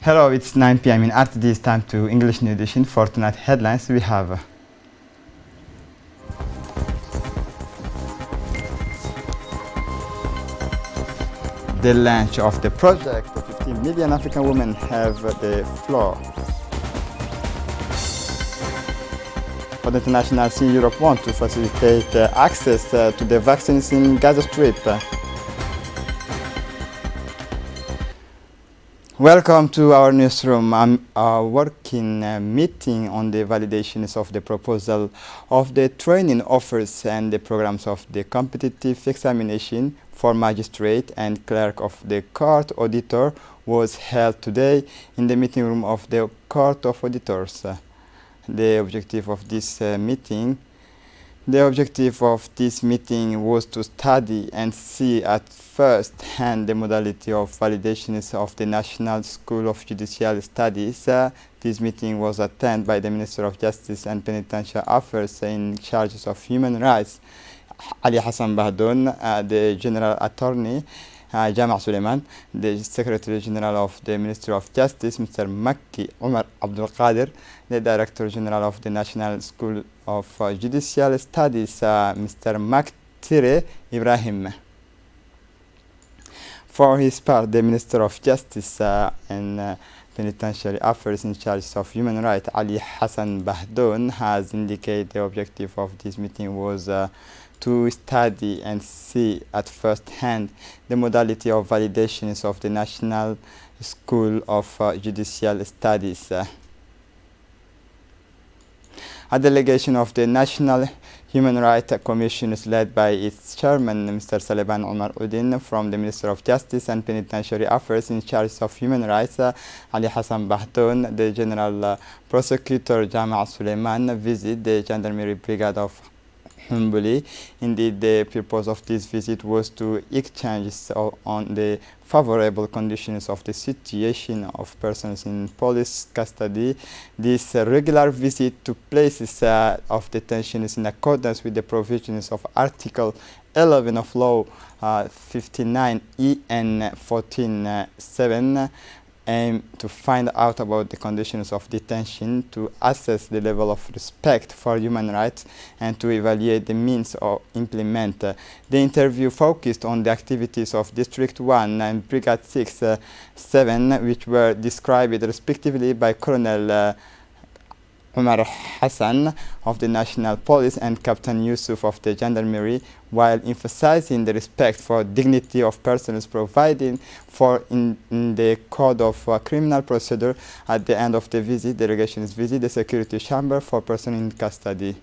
Hello, it's 9 p.m. in RTD. It's time to English New Edition. For tonight headlines, we have the launch of the project. 15 million African women have the floor. For the international scene, Europe wants to facilitate access to the vaccines in Gaza Strip. Welcome to our newsroom. I'm working meeting on the validations of the proposal of the training offers and the programs of the competitive examination for magistrate and clerk of the court auditor was held today in the meeting room of the Court of Auditors. The objective of this meeting was to study and see at first hand the modality of validations of the National School of Judicial Studies. This meeting was attended by the Minister of Justice and Penitentiary Affairs in charge of Human Rights, Ali Hassan Bahdoun, the General Attorney, Jama' Suleiman, the Secretary General of the Ministry of Justice, Mr. Makki Umar Abdul Qadir, the Director General of the National School of Judicial Studies, Mr. Maktire Ibrahim. For his part, the Minister of Justice and Penitentiary Affairs in charge of Human Rights, Ali Hassan Bahdoun, has indicated the objective of this meeting was to study and see at first hand the modality of validations of the National School of Judicial Studies. A delegation of the National Human Rights Commission is led by its chairman, Mr. Saleban Omar Udin, from the Minister of Justice and Penitentiary Affairs in charge of Human Rights, Ali Hassan Bahdoun, the General Prosecutor Jama' Suleiman, visit the Gendarmerie Brigade of Humbly. Indeed, the purpose of this visit was to exchange on the favorable conditions of the situation of persons in police custody. This regular visit to places of detention is in accordance with the provisions of Article 11 of Law 59 EN 14.7, aim to find out about the conditions of detention, to assess the level of respect for human rights, and to evaluate the means of implement. The interview focused on the activities of District 1 and Brigade 6-7, which were described respectively by Colonel Umar Hassan of the National Police and Captain Yusuf of the Gendarmerie, while emphasizing the respect for dignity of persons provided for in the Code of Criminal Procedure. At the end of the visit, delegations visit the security chamber for persons in custody.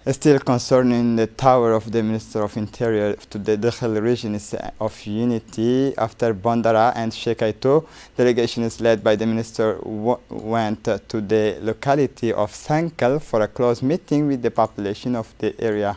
Still concerning the tower of the Minister of Interior to the Dakhel region of Unity, after Bondara and Shekaito, delegation is led by the Minister went to the locality of Sankal for a close meeting with the population of the area.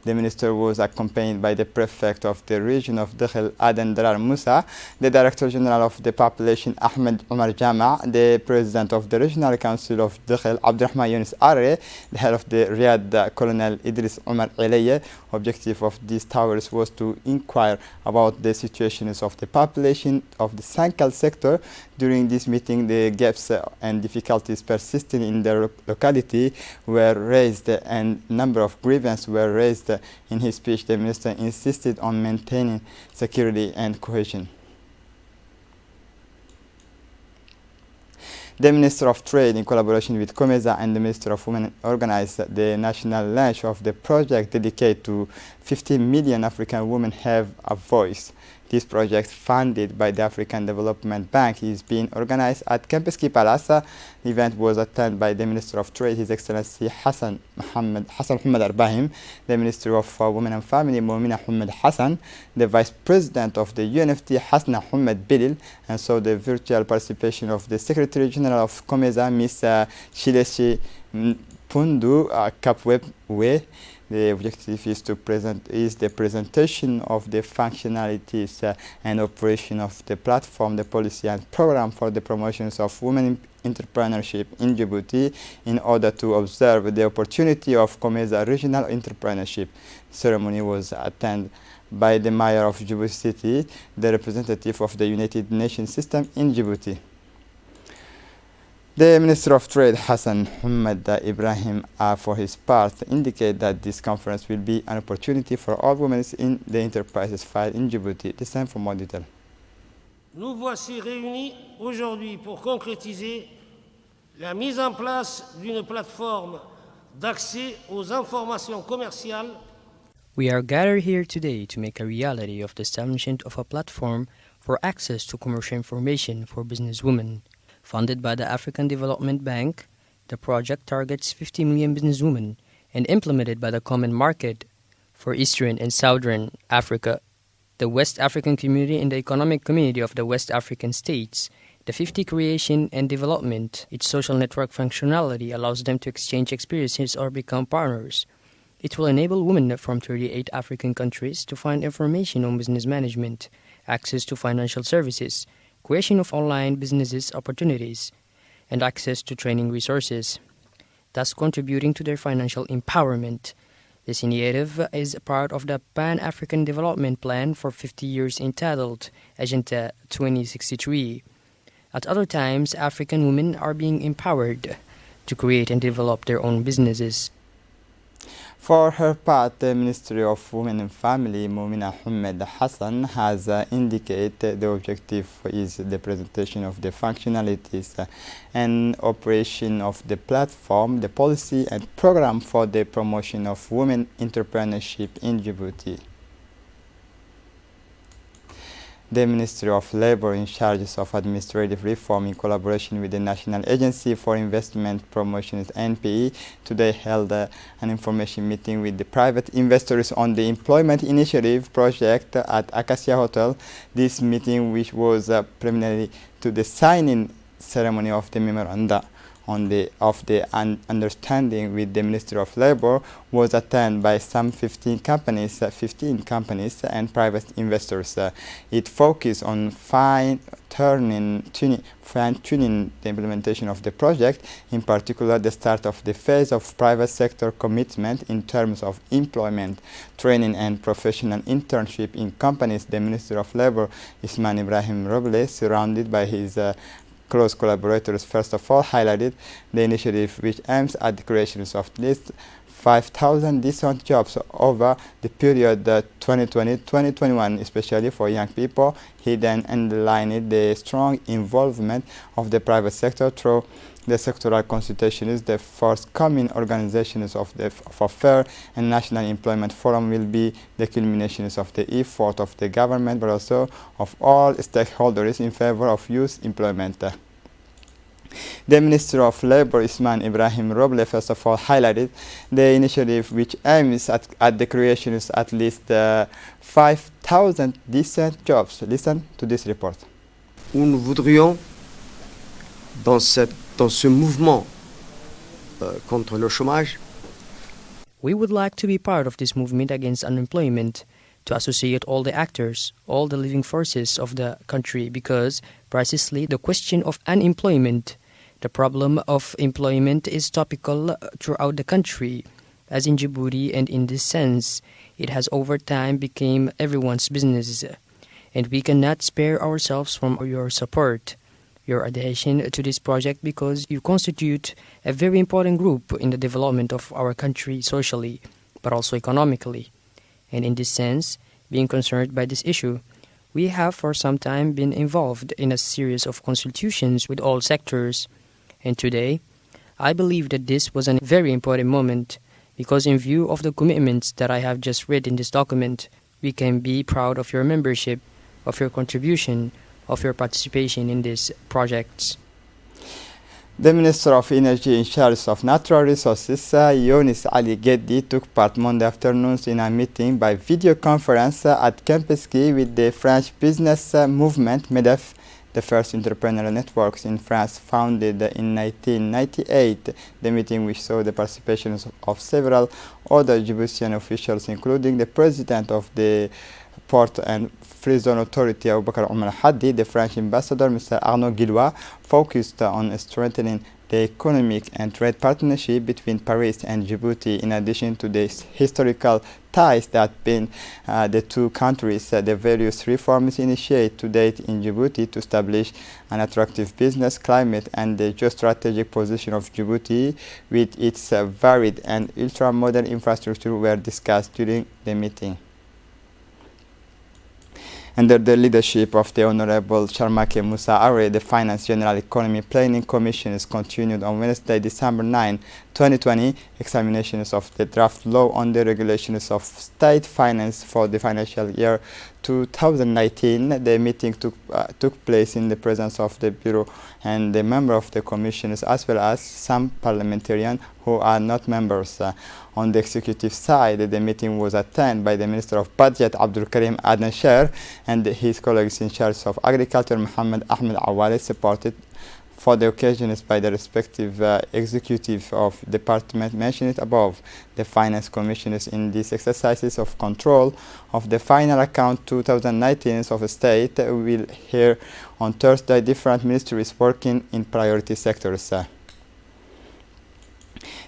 The Minister was accompanied by the Prefect of the region of Dakhel, Aden Darar Musa, the Director General of the Population, Ahmed Omar Jama', the President of the Regional Council of Dakhel, Abdurrahman Yunus Arre, the head of the Riyadh, Colonel Idris Omar Elaye. Objective of these towers was to inquire about the situations of the population of the Sankal sector. During this meeting, the gaps and difficulties persisting in the locality were raised, and number of grievances were raised. In his speech, the Minister insisted on maintaining security and cohesion. The Minister of Trade, in collaboration with COMESA and the Minister of Women, organized the national launch of the project dedicated to 15 million African women have a voice. This project, funded by the African Development Bank, is being organized at Kempinski Palace. The event was attended by the Minister of Trade, His Excellency Hassan Muhammad Arbahim, the Minister of Women and Family, Moumina Muhammad Hassan, the Vice President of the UNFT, Hasna Muhammad Bilil, and so the virtual participation of the Secretary General of COMESA, Ms. Chileshi Pundu Kapwewe. The objective is the presentation of the functionalities and operation of the platform, the policy and program for the promotions of women entrepreneurship in Djibouti in order to observe the opportunity of COMESA regional entrepreneurship. The ceremony was attended by the mayor of Djibouti City, the representative of the United Nations system in Djibouti. The Minister of Trade, Hassan Muhammad Ibrahim, for his part, indicated that this conference will be an opportunity for all women in the enterprises filed in Djibouti. This time for more detail. Nous voici réunis aujourd'hui pour concrétiser la mise en place d'une plateforme d'accès aux informations commerciales. We are gathered here today to make a reality of the establishment of a platform for access to commercial information for businesswomen. Funded by the African Development Bank, the project targets 50 million businesswomen and implemented by the Common Market for Eastern and Southern Africa, the West African Community and the Economic Community of the West African States. The 50 creation and development, its social network functionality allows them to exchange experiences or become partners. It will enable women from 38 African countries to find information on business management, access to financial services, creation of online businesses opportunities, and access to training resources, thus contributing to their financial empowerment. This initiative is part of the Pan-African Development Plan for 50 years entitled Agenda 2063. At other times, African women are being empowered to create and develop their own businesses. For her part, the Ministry of Women and Family, Moumina Ahmed Hassan, has indicated the objective is the presentation of the functionalities and operation of the platform, the policy and program for the promotion of women entrepreneurship in Djibouti. The Ministry of Labor in charge of administrative reform in collaboration with the National Agency for Investment Promotion (NPE today held an information meeting with the private investors on the employment initiative project at Acacia Hotel. This meeting, which was preliminary to the signing ceremony of the memoranda of the understanding with the Ministry of Labor, was attended by some 15 companies and private investors. It focused on fine-tuning the implementation of the project, in particular the start of the phase of private sector commitment in terms of employment, training and professional internship in companies. The Minister of Labor, Ismail Ibrahim Roble, surrounded by his close collaborators, first of all highlighted the initiative which aims at the creation of at least 5,000 decent jobs over the period 2020-2021, especially for young people. He then underlined the strong involvement of the private sector through the sectoral consultations. The forthcoming organizations of fair and national employment forum will be the culminations of the effort of the government, but also of all stakeholders in favor of youth employment. The Minister of Labor, Ismail Ibrahim Roble, first of all highlighted the initiative which aims at the creation of at least 5,000 decent jobs. Listen to this report. Où nous voudrions, dans ce mouvement contre le chômage, we would like to be part of this movement against unemployment, to associate all the actors, all the living forces of the country, because precisely the question of unemployment, the problem of employment, is topical throughout the country, as in Djibouti, and in this sense, it has over time become everyone's business, and we cannot spare ourselves from your support, your adhesion to this project, because you constitute a very important group in the development of our country socially, but also economically. And in this sense, being concerned by this issue, we have for some time been involved in a series of consultations with all sectors. And today, I believe that this was a very important moment, because in view of the commitments that I have just read in this document, we can be proud of your membership, of your contribution, of your participation in these projects. The Minister of Energy in charge of Natural Resources, Younis Ali Geddi, took part Monday afternoons in a meeting by video conference at Campus Key with the French business movement MEDEF, the first entrepreneurial networks in France, founded in 1998. The meeting, which saw the participation of several other Djiboutian officials, including the president of the Port and Free Zone Authority, Abubakar Omar Haddi, the French ambassador, Mr. Arnaud Guillois, focused on strengthening the the economic and trade partnership between Paris and Djibouti, in addition to the historical ties that bind the two countries. The various reforms initiated to date in Djibouti to establish an attractive business climate and the geostrategic position of Djibouti with its varied and ultra-modern infrastructure were discussed during the meeting. Under the leadership of the Honorable Sharmake Musa Are, the Finance General Economy Planning Commission is continued on Wednesday, December 9, 2020, examinations of the draft law on the regulations of state finance for the financial year 2019. The meeting took place in the presence of the Bureau and the member of the commissioners, as well as some parliamentarians who are not members. On the executive side, the meeting was attended by the Minister of Budget, Abdul Karim Adnacher, and his colleagues in charge of Agriculture, Mohammed Ahmed Awale, supported for the occasions by the respective executive of department mentioned above. The finance commissioners in these exercises of control of the final account 2019 of the state will hear on Thursday different ministries working in priority sectors.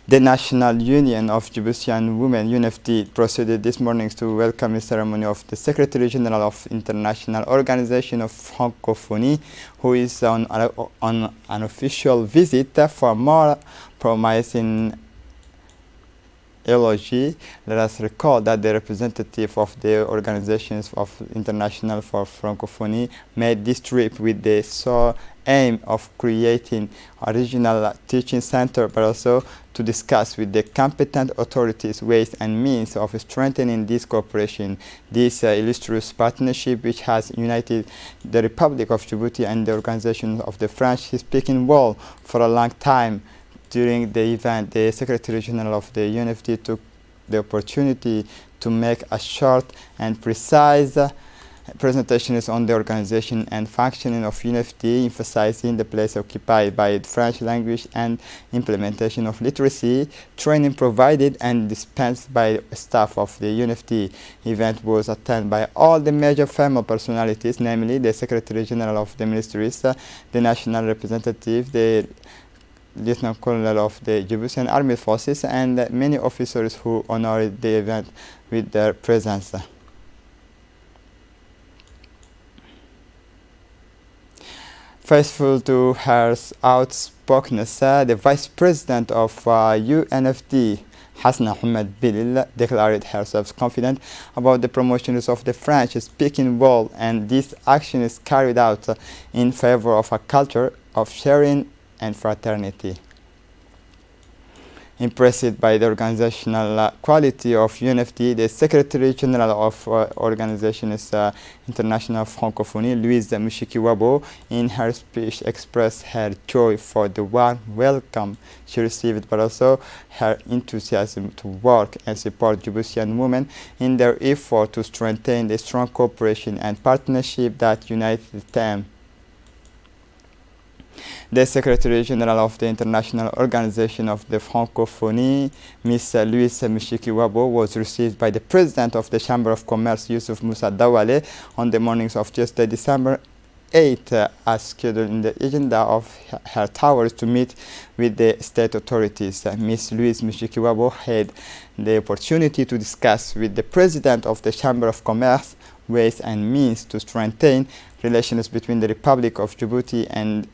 The National Union of Djiboutian Women, UNFD, proceeded this morning to welcome the ceremony of the Secretary General of International Organization of Francophonie, who is on an official visit for more promising eulogy. Let us recall that the representative of the organizations of International for Francophonie made this trip with the sole aim of creating a regional teaching center, but also to discuss with the competent authorities ways and means of strengthening this cooperation. This illustrious partnership, which has united the Republic of Djibouti and the organization of the French-speaking world for a long time. During the event, the Secretary General of the UNFD took the opportunity to make a short and precise presentations on the organization and functioning of UNFD, emphasizing the place occupied by the French language and implementation of literacy, training provided and dispensed by staff of the UNFD. Event was attended by all the major female personalities, namely the Secretary General of the Ministries, the National Representative, the Lieutenant Colonel of the Djiboutian Armed Forces, and many officers who honored the event with their presence. Faithful to her outspokenness, the Vice President of UNFD, Hasna Ahmed Bilil, declared herself confident about the promotions of the French-speaking world, and this action is carried out in favor of a culture of sharing and fraternity. Impressed by the organizational quality of UNFD, the Secretary General of Organizations International Francophonie, Louise Mushikiwabo, in her speech expressed her joy for the warm welcome she received, but also her enthusiasm to work and support Djiboutian women in their effort to strengthen the strong cooperation and partnership that united them. The Secretary General of the International Organization of the Francophonie, Ms. Louise Mushikiwabo, was received by the President of the Chamber of Commerce, Yusuf Musa Dawale, on the mornings of Tuesday, December 8, as scheduled in the agenda of her towers to meet with the state authorities. Ms. Louise Mushikiwabo had the opportunity to discuss with the President of the Chamber of Commerce ways and means to strengthen relations between the Republic of Djibouti and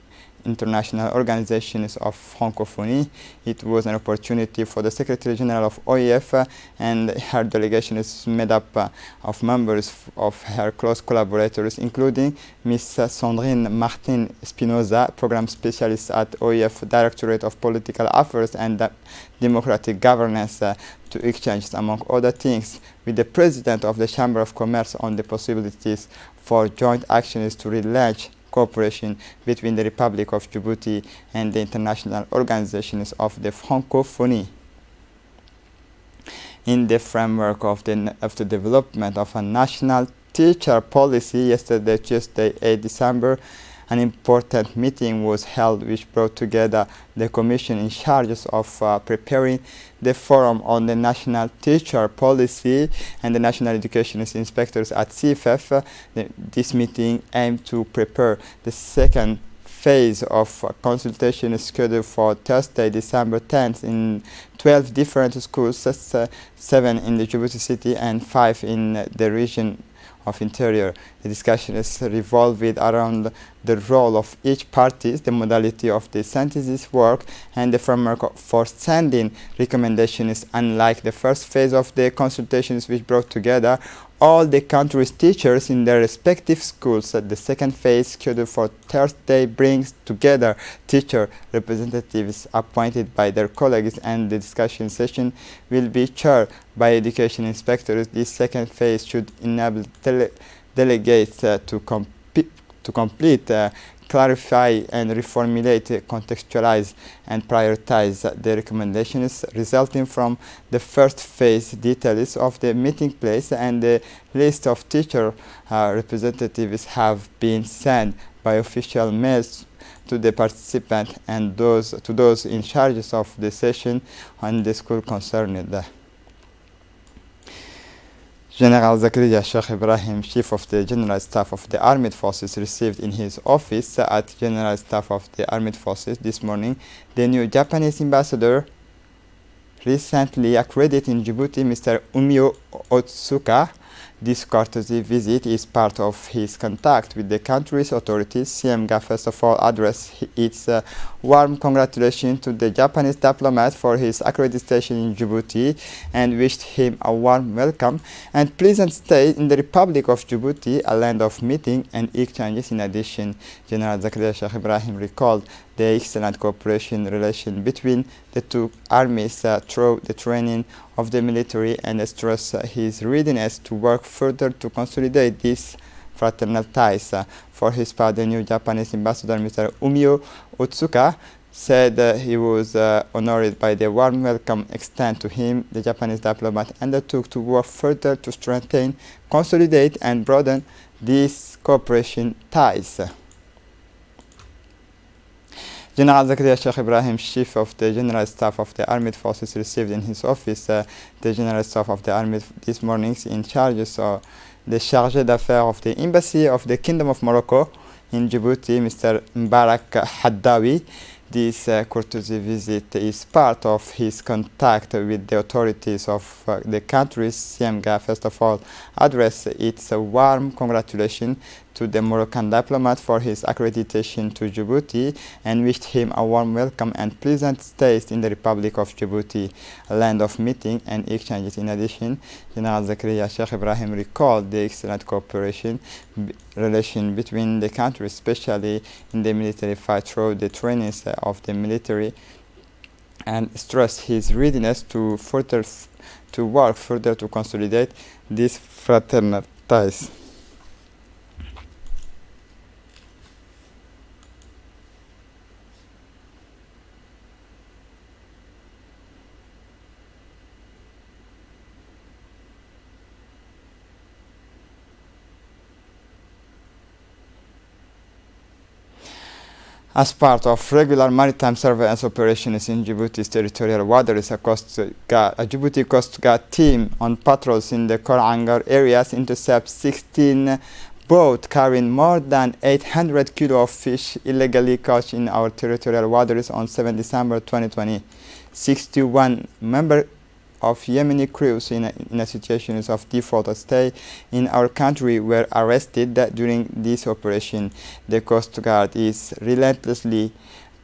international organizations of Francophonie. It was an opportunity for the Secretary General of OIF and her delegation is made up of members of her close collaborators, including Ms. Sandrine Martin Spinoza, Program Specialist at OIF Directorate of Political Affairs and Democratic Governance, to exchange, among other things, with the President of the Chamber of Commerce on the possibilities for joint actions to relaunch cooperation between the Republic of Djibouti and the international organizations of the Francophonie. In the framework of the development of a national teacher policy, yesterday, Tuesday, 8 December, an important meeting was held which brought together the commission in charge of preparing the forum on the national teacher policy and the national education inspectors at CFF. This meeting aimed to prepare the second phase of consultation is scheduled for Thursday, December 10th in 12 different schools, 7 in the Djibouti city and 5 in the region of interior. The discussion is revolved around the role of each party, the modality of the synthesis work, and the framework for sending recommendations. Unlike the first phase of the consultations, which brought together all the country's teachers in their respective schools, the second phase, scheduled for Thursday, brings together teacher representatives appointed by their colleagues, and the discussion session will be chaired by education inspectors. This second phase should enable delegates to complete, clarify and reformulate, contextualize and prioritize the recommendations resulting from the first phase. Details of the meeting place and the list of teacher representatives have been sent by official mails to the participants and to those in charge of the session and the school concerned. General Zakaria Sheikh Ibrahim, Chief of the General Staff of the Armed Forces, received in his office at General Staff of the Armed Forces this morning the new Japanese ambassador recently accredited in Djibouti, Mr. Umio Otsuka. This courtesy visit is part of his contact with the country's authorities. CMGA first of all addressed its warm congratulations to the Japanese diplomat for his accreditation in Djibouti and wished him a warm welcome and pleasant stay in the Republic of Djibouti, a land of meeting and exchanges. In addition, General Zakaria Sheikh Ibrahim recalled the excellent cooperation relation between the two armies through the training of the military and stressed his readiness to work further to consolidate these fraternal ties. For his part, the new Japanese ambassador, Mr. Umio Otsuka, said he was honored by the warm welcome extended to him. The Japanese diplomat undertook to work further to strengthen, consolidate and broaden these cooperation ties. General Zakaria Sheikh Ibrahim, Chief of the General Staff of the Armed Forces, received in his office the General Staff of the Army this morning in charge of the Chargé d'Affaires of the Embassy of the Kingdom of Morocco in Djibouti, Mr. Mbarak Haddawi. This courtesy visit is part of his contact with the authorities of the countries. CMGA first of all addressed its warm congratulations to the Moroccan diplomat for his accreditation to Djibouti and wished him a warm welcome and pleasant stay in the Republic of Djibouti, a land of meeting and exchanges. In addition, General Zakaria Sheikh Ibrahim recalled the excellent cooperation relation between the countries, especially in the military fight through the trainings of the military, and stressed his readiness to work further to consolidate these fraternal ties. As part of regular maritime surveillance operations in Djibouti's territorial waters, a Djibouti Coast Guard team on patrols in the Korangar areas intercept 16 boats carrying more than 800 kilos of fish illegally caught in our territorial waters on 7 December 2020. 61 members of Yemeni crews in a situation of default or stay in our country were arrested during this operation. The Coast Guard is relentlessly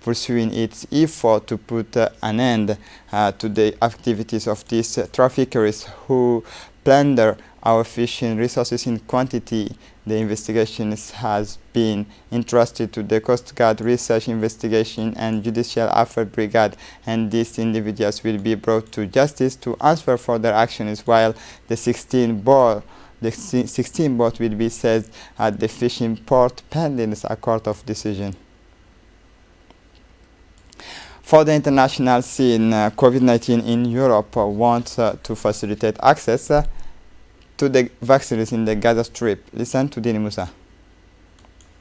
pursuing its effort to put an end to the activities of these traffickers who plunder our fishing resources in quantity. The investigation has been entrusted to the Coast Guard Research, Investigation and Judicial Affairs Brigade, and these individuals will be brought to justice to answer for their actions, while the 16 boats will be seized at the fishing port pending a court of decision. For the international scene, COVID-19 in Europe wants to facilitate access to the vaccines in the Gaza Strip. Listen to Dini Musa.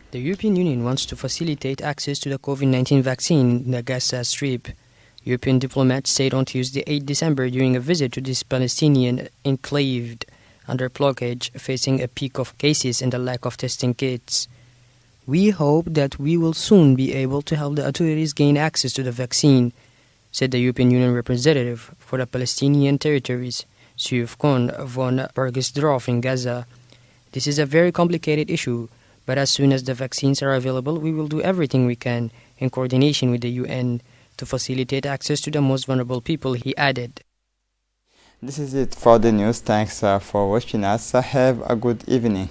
The European Union wants to facilitate access to the COVID-19 vaccine in the Gaza Strip. European diplomats said on Tuesday, 8 December, during a visit to this Palestinian enclave under blockage, facing a peak of cases and a lack of testing kits. We hope that we will soon be able to help the authorities gain access to the vaccine, said the European Union representative for the Palestinian territories, Suf Kon von Bergesdorf in Gaza. This is a very complicated issue, but as soon as the vaccines are available, we will do everything we can in coordination with the UN to facilitate access to the most vulnerable people, he added. This is it for the news. Thanks for watching us. Have a good evening.